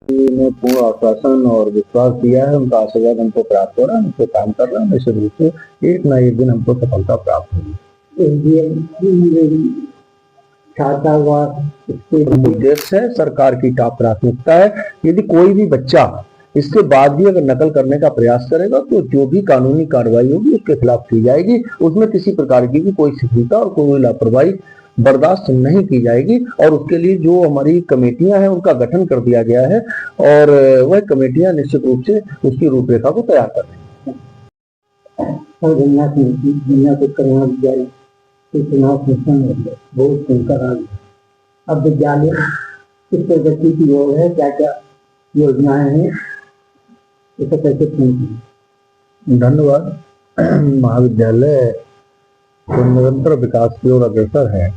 ने पूर्ण आश्वासन और विश्वास दिया है, उनका आशीर्वाद हमको प्राप्त हो रहा है, हम पे काम कर रहे हैं, निश्चित रूप से एक ना एक दिन हमको सफलता प्राप्त होगी। छात्रावास इसके उद्देश्य है, सरकार की टॉप प्राथमिकता है। यदि कोई भी बच्चा इसके बाद भी अगर नकल करने का प्रयास करेगा तो जो भी कानूनी कार्रवाई होगी उसके खिलाफ की जाएगी। उसमें किसी प्रकार की भी कोई शिथिलता और कोई लापरवाही बर्दाश्त नहीं की जाएगी। और उसके लिए जो हमारी कमेटियां हैं उनका गठन कर दिया गया है और वह कमेटियां निश्चित रूप से उसकी रूपरेखा को तैयार कर रही हैं। बहुत सुनकर अब विद्यालय किस प्रगति की ओर है, क्या क्या योजनाएं हैं, इसे कैसे पूछें? धन्यवाद। महाविद्यालय तो निरंतर विकास की ओर अग्रसर है,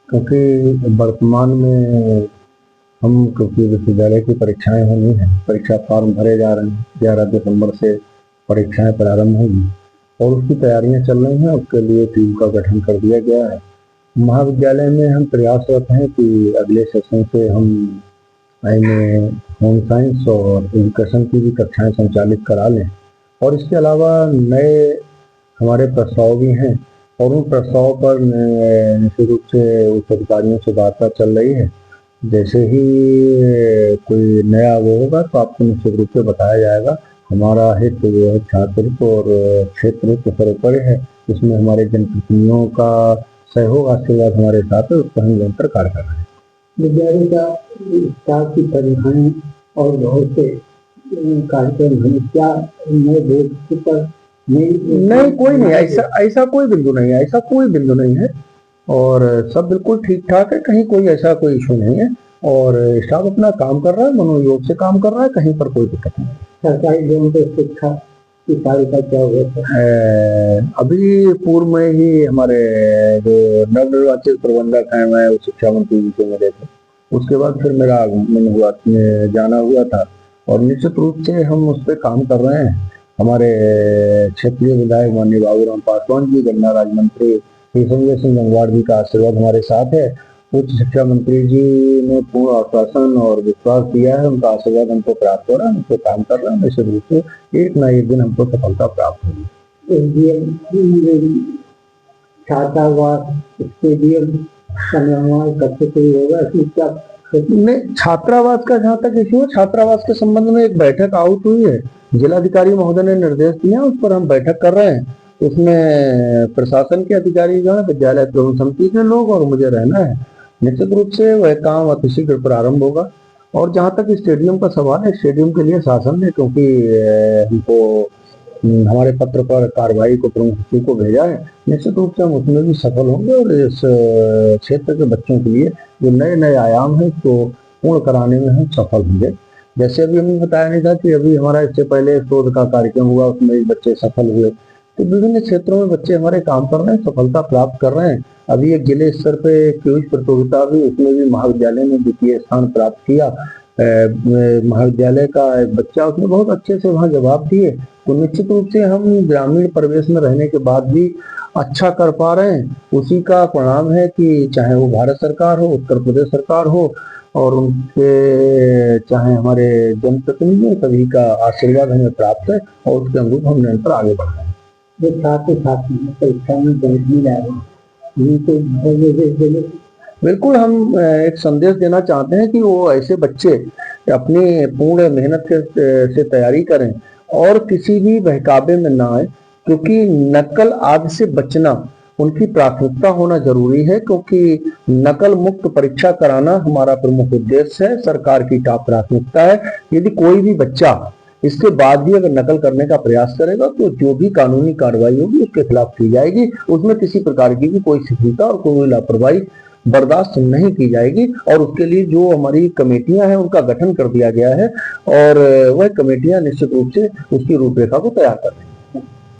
क्योंकि वर्तमान में क्योंकि विश्वविद्यालय की परीक्षाएं होनी है, परीक्षा फॉर्म भरे जा रहे हैं, 11 दिसंबर से परीक्षाएं प्रारंभ होंगी और उसकी तैयारियां चल रही हैं। उसके लिए टीम का गठन कर दिया गया है। महाविद्यालय में हम प्रयासरत हैं कि अगले सेशन से हम होम साइंस और एजुकेशन की भी कक्षाएं संचालित करा लें। और इसके अलावा नए हमारे प्रस्ताव भी हैं और उन प्रस्ताव पर निश्चित रूप से उच्च अधिकारियों से वार्ता चल रही है। जैसे ही कोई नया वो होगा तो आपको निश्चित रूप से बताया जाएगा। हमारा हित जो है छात्र हित और क्षेत्र हित सर्वोपरि है, इसमें हमारे जनप्रतिनिधियों का सहयोग आशीर्वाद हमारे साथ है, उस पर हम निरंतर कार्य कर रहे हैं। विद्यालय का स्टाफ की परीक्षाएं और बहुत से कार्यक्रम हैं, क्या नए बोर्ड पर नहीं कोई नहीं, ऐसा कोई बिंदु नहीं है, ऐसा कोई बिंदु नहीं है और सब बिल्कुल ठीक ठाक है, कहीं कोई ऐसा कोई इशू नहीं है और स्टाफ अपना काम कर रहा है, मनोयोग से काम कर रहा है, कहीं पर कोई दिक्कत नहीं है। सरकारी जीवन पे शिक्षा की तालिका क्या हुआ है? अभी पूर्व में ही हमारे जो नवनिर्वाचित प्रबंधक हैं, मैं शिक्षा मंत्री जी से मिले थे, उसके बाद फिर मेरा आगमन हुआ, जाना हुआ था और निश्चित रूप से हम उस पर काम कर रहे हैं। हमारे क्षेत्रीय विधायक माननीय बाबूराम पासवान जी, गन्ना राज्य मंत्री श्री संजय सिंह गंगवार जी का आशीर्वाद हमारे साथ है। उच्च शिक्षा मंत्री जी ने पूर्ण आश्वासन और विश्वास दिया है, उनका आशीर्वाद हमको प्राप्त हो रहा है, हम पे काम कर रहे हैं, निश्चित रूप से एक ना एक दिन हमको सफलता प्राप्त होगी। छात्रावास स्टेडियम का निर्माण कब से शुरू होगा, इसमें क्या नहीं? छात्रावास का जहाँ तक इश्यू है, छात्रावास के संबंध में एक बैठक आउट हुई है, जिलाधिकारी महोदय ने निर्देश दिए हैं, उस पर हम बैठक कर रहे हैं। उसमें प्रशासन के अधिकारी जो है, विद्यालय प्रबंधन समिति के लोग और मुझे रहना है। निश्चित रूप से वह काम अतिशीघ्र प्रारंभ होगा। और जहाँ तक स्टेडियम का सवाल है, स्टेडियम के लिए शासन ने क्योंकि हमको हमारे पत्र पर कार्रवाई को प्रमुख सचिव को भेजा है, निश्चित रूप से हम उसमें भी सफल होंगे और इस क्षेत्र के बच्चों के लिए जो नए नए आयाम है तो पूर्ण कराने में हम सफल होंगे। जैसे अभी हमने बताया नहीं था कि अभी हमारा इससे पहले शोध का कार्यक्रम हुआ, उसमें बच्चे सफल हुए, तो विभिन्न क्षेत्रों में बच्चे हमारे काम कर रहे हैं, सफलता प्राप्त कर रहे हैं। अभी एक जिले स्तर पे क्विज प्रतियोगिता हुई, उसमें भी महाविद्यालय ने द्वितीय स्थान प्राप्त किया। महाविद्यालय का एक बच्चा उसने बहुत अच्छे से वहाँ जवाब दिए। तो निश्चित रूप से हम ग्रामीण परिवेश में रहने के बाद भी अच्छा कर पा रहे हैं, उसी का परिणाम है कि चाहे वो भारत सरकार हो, उत्तर प्रदेश सरकार हो और उनके चाहे हमारे जनप्रतिनिधि, सभी का आशीर्वाद हमें प्राप्त है और उसके अनुरूप हम निरंतर आगे बढ़ रहे हैं। जो छात्र छात्री परीक्षा में नहीं ला रहे, बिल्कुल हम एक संदेश देना चाहते हैं कि वो ऐसे बच्चे अपनी पूर्ण मेहनत से तैयारी करें और किसी भी बहकावे में ना आए, क्योंकि नकल आदि से बचना उनकी प्राथमिकता होना जरूरी है, क्योंकि नकल मुक्त परीक्षा कराना हमारा प्रमुख उद्देश्य है, सरकार की टॉप प्राथमिकता है। यदि कोई भी बच्चा इसके बाद भी अगर नकल करने का प्रयास करेगा तो जो भी कानूनी कार्रवाई होगी उसके खिलाफ की जाएगी। उसमें किसी प्रकार की भी कोई शिथिलता और कोई लापरवाही बर्दाश्त नहीं की जाएगी। और उसके लिए जो हमारी कमेटियां हैं उनका गठन कर दिया गया है और वह कमेटियां निश्चित रूप से उसकी रूपरेखा को तैयार कर रही हैं।